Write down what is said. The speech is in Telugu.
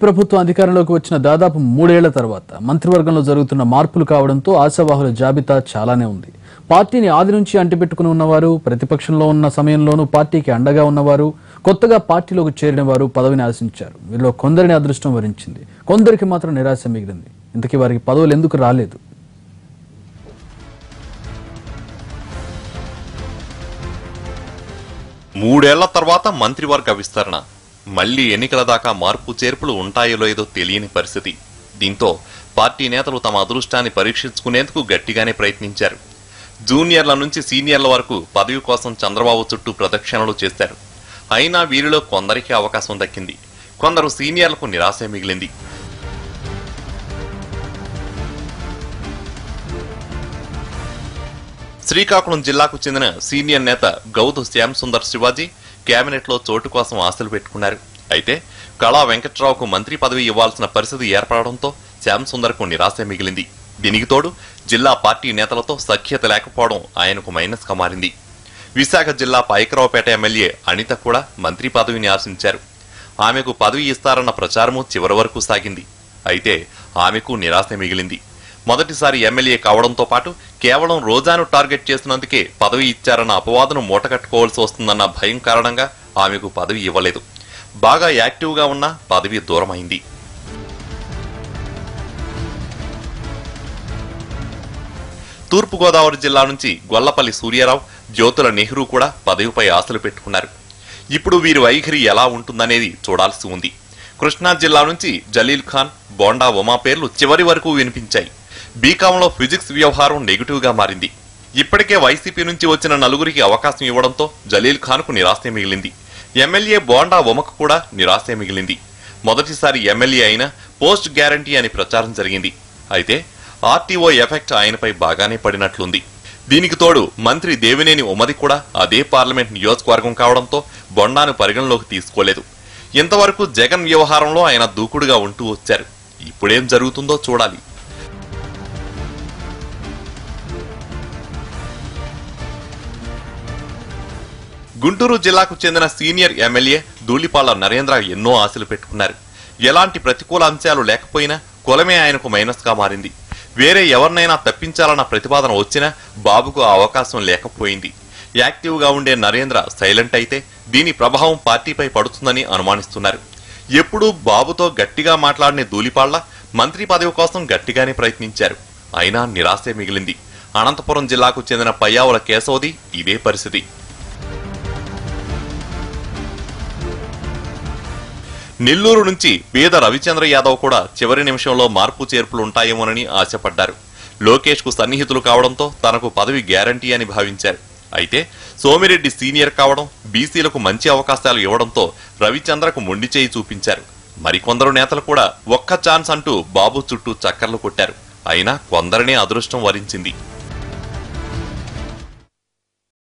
ప్రభుత్వం అధికారంలోకి వచ్చిన దాదాపు 3 ఏళ్ల తర్వాత మంత్రివర్గంలో జరుగుతున్న మార్పులు కావడంతో ఆశావాహుల జాబితా చాలానే ఉంది. పార్టీని ఆది నుంచి అంటిపెట్టుకుని ఉన్నవారు, ప్రతిపక్షంలో ఉన్న సమయంలోనూ పార్టీకి అండగా ఉన్నవారు, కొత్తగా పార్టీలోకి చేరిన వారు పదవిని ఆశించారు. వీరిలో కొందరిని అదృష్టం వరించింది, కొందరికి మాత్రం నిరాశ మిగిలింది. ఇంతకీ వారికి పదవులు ఎందుకు రాలేదు? మూడేళ్ల తర్వాత మంత్రివర్గ విస్తరణ, మళ్లీ ఎన్నికల దాకా మార్పు చేర్పులు ఉంటాయో లేదో తెలియని పరిస్థితి. దీంతో పార్టీ నేతలు తమ అదృష్టాన్ని పరీక్షించుకునేందుకు గట్టిగానే ప్రయత్నించారు. జూనియర్ల నుంచి సీనియర్ల వరకు పదవి కోసం చంద్రబాబు చుట్టూ ప్రదక్షిణలు చేశారు. అయినా వీరిలో కొందరికి అవకాశం దక్కింది, కొందరు సీనియర్లకు నిరాశే మిగిలింది. శ్రీకాకుళం జిల్లాకు చెందిన సీనియర్ నేత గౌతు శ్యామ్ సుందర్ శివాజీ కేబినెట్ లో చోటు కోసం ఆశలు పెట్టుకున్నారు. అయితే కళా వెంకట్రావుకు మంత్రి పదవి ఇవ్వాల్సిన పరిస్థితి ఏర్పడడంతో శ్యామ్ సుందర్ కు నిరాశ మిగిలింది. దీనికి తోడు జిల్లా పార్టీ నేతలతో సఖ్యత లేకపోవడం ఆయనకు మైనస్ గా మారింది. విశాఖ జిల్లా పైకరావుపేట ఎమ్మెల్యే అనిత కూడా మంత్రి పదవిని ఆశించారు. ఆమెకు పదవి ఇస్తారన్న ప్రచారము చివరి వరకు సాగింది. అయితే ఆమెకు నిరాశ మిగిలింది. మొదటిసారి ఎమ్మెల్యే కావడంతో పాటు కేవలం రోజాను టార్గెట్ చేసినందుకే పదవి ఇచ్చారన్న అపవాదును మూటకట్టుకోవాల్సి వస్తుందన్న భయం కారణంగా ఆమెకు పదవి ఇవ్వలేదు. బాగా యాక్టివ్గా ఉన్న పదవి దూరమైంది. తూర్పుగోదావరి జిల్లా నుంచి గొల్లపల్లి సూర్యారావు, జ్యోతుల నెహ్రూ కూడా పదవిపై ఆశలు పెట్టుకున్నారు. ఇప్పుడు వీరి వైఖరి ఎలా ఉంటుందనేది చూడాల్సి ఉంది. కృష్ణా జిల్లా నుంచి జలీల్ ఖాన్, బోండా ఉమా పేర్లు చివరి వరకు వినిపించాయి. బీకాంలో ఫిజిక్స్ వ్యవహారం నెగిటివ్ గా మారింది. ఇప్పటికే వైసీపీ నుంచి వచ్చిన నలుగురికి అవకాశం ఇవ్వడంతో జలీల్ ఖాన్ కు నిరాశే మిగిలింది. ఎమ్మెల్యే బోండా ఉమకు కూడా నిరాశే మిగిలింది. మొదటిసారి ఎమ్మెల్యే అయినా పోస్ట్ గ్యారంటీ అని ప్రచారం జరిగింది. అయితే ఆర్టీఓ ఎఫెక్ట్ ఆయనపై బాగానే పడినట్లుంది. దీనికి తోడు మంత్రి దేవినేని ఉమది కూడా అదే పార్లమెంట్ నియోజకవర్గం కావడంతో బొండాను పరిగణలోకి తీసుకోలేదు. ఇంతవరకు జగన్ వ్యవహారంలో ఆయన దూకుడుగా ఉంటూ వచ్చారు. ఇప్పుడేం జరుగుతుందో చూడాలి. గుంటూరు జిల్లాకు చెందిన సీనియర్ ఎమ్మెల్యే ధూళిపాళ్ల నరేంద్ర ఎన్నో ఆశలు పెట్టుకున్నారు. ఎలాంటి ప్రతికూల అంశాలు లేకపోయినా కులమే ఆయనకు మైనస్ గా మారింది. వేరే ఎవరినైనా తప్పించాలన్న ప్రతిపాదన వచ్చినా బాబుకు ఆ అవకాశం లేకపోయింది. యాక్టివ్ గా ఉండే నరేంద్ర సైలెంట్ అయితే దీని ప్రభావం పార్టీపై పడుతుందని అనుమానిస్తున్నారు. ఎప్పుడూ బాబుతో గట్టిగా మాట్లాడిన ధూళిపాళ్ల మంత్రి పదవి కోసం గట్టిగానే ప్రయత్నించారు. అయినా నిరాశే మిగిలింది. అనంతపురం జిల్లాకు చెందిన పయ్యావుల కేశవది ఇదే పరిస్థితి. నెల్లూరు నుంచి పేద రవిచంద్ర యాదవ్ కూడా చివరి నిమిషంలో మార్పు చేర్పులు ఉంటాయేమోనని ఆశపడ్డారు. లోకేష్ కు సన్నిహితులు కావడంతో తనకు పదవి గ్యారంటీ అని భావించారు. అయితే సోమిరెడ్డి సీనియర్ కావడం, బీసీలకు మంచి అవకాశాలు ఇవ్వడంతో రవిచంద్రకు మొండి చేయి చూపించారు. మరికొందరు నేతలు కూడా ఒక్క ఛాన్స్ అంటూ బాబు చుట్టూ చక్కర్లు కొట్టారు. అయినా కొందరినే అదృష్టం వరించింది.